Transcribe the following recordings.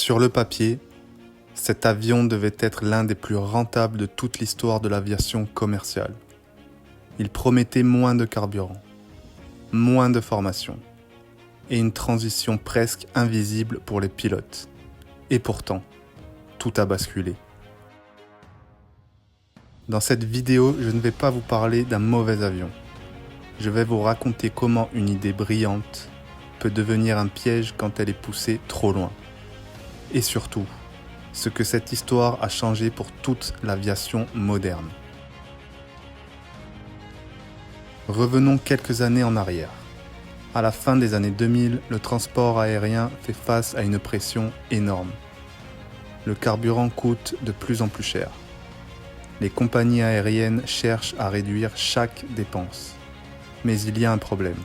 Sur le papier, cet avion devait être l'un des plus rentables de toute l'histoire de l'aviation commerciale. Il promettait moins de carburant, moins de formation et une transition presque invisible pour les pilotes. Et pourtant, tout a basculé. Dans cette vidéo, je ne vais pas vous parler d'un mauvais avion. Je vais vous raconter comment une idée brillante peut devenir un piège quand elle est poussée trop loin. Et surtout, ce que cette histoire a changé pour toute l'aviation moderne. Revenons quelques années en arrière. À la fin des années 2000, le transport aérien fait face à une pression énorme. Le carburant coûte de plus en plus cher. Les compagnies aériennes cherchent à réduire chaque dépense. Mais il y a un problème.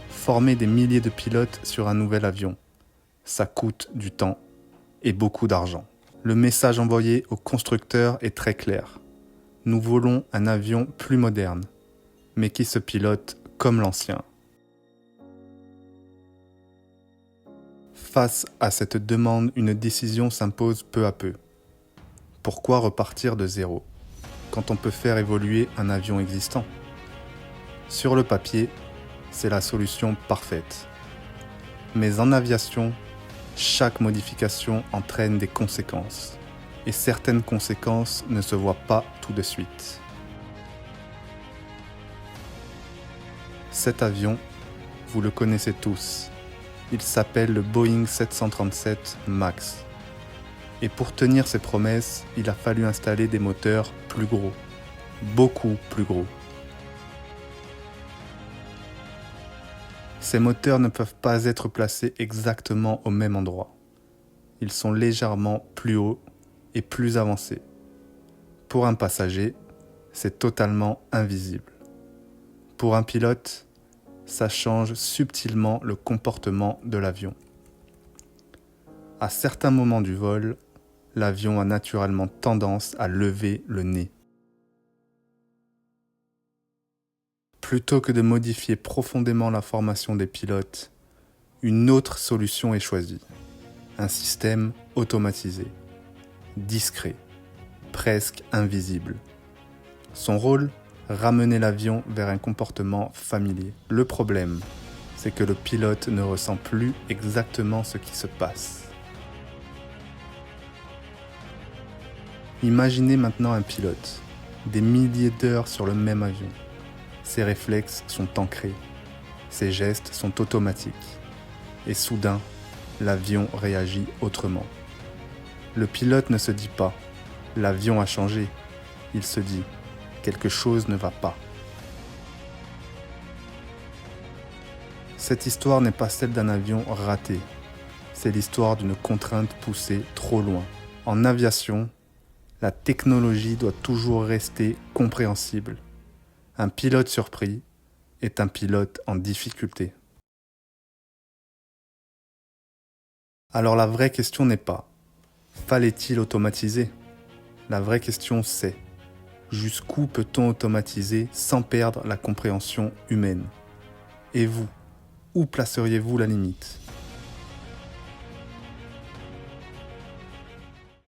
Former des milliers de pilotes sur un nouvel avion, ça coûte du temps et beaucoup d'argent. Le message envoyé aux constructeurs est très clair. Nous voulons un avion plus moderne, mais qui se pilote comme l'ancien. Face à cette demande, une décision s'impose peu à peu. Pourquoi repartir de zéro, quand on peut faire évoluer un avion existant ? Sur le papier, c'est la solution parfaite. Mais en aviation, chaque modification entraîne des conséquences. Et certaines conséquences ne se voient pas tout de suite. Cet avion, vous le connaissez tous. Il s'appelle le Boeing 737 MAX. Et pour tenir ses promesses, il a fallu installer des moteurs plus gros. Beaucoup plus gros. Ces moteurs ne peuvent pas être placés exactement au même endroit. Ils sont légèrement plus hauts et plus avancés. Pour un passager, c'est totalement invisible. Pour un pilote, ça change subtilement le comportement de l'avion. À certains moments du vol, l'avion a naturellement tendance à lever le nez. Plutôt que de modifier profondément la formation des pilotes, une autre solution est choisie. Un système automatisé, discret, presque invisible. Son rôle ? Ramener l'avion vers un comportement familier. Le problème, c'est que le pilote ne ressent plus exactement ce qui se passe. Imaginez maintenant un pilote, des milliers d'heures sur le même avion. Ses réflexes sont ancrés, ses gestes sont automatiques. Et soudain, l'avion réagit autrement. Le pilote ne se dit pas « l'avion a changé », il se dit « quelque chose ne va pas ». Cette histoire n'est pas celle d'un avion raté, c'est l'histoire d'une contrainte poussée trop loin. En aviation, la technologie doit toujours rester compréhensible. Un pilote surpris est un pilote en difficulté. Alors la vraie question n'est pas « fallait-il automatiser ?» La vraie question c'est « jusqu'où peut-on automatiser sans perdre la compréhension humaine ?» Et vous, où placeriez-vous la limite ?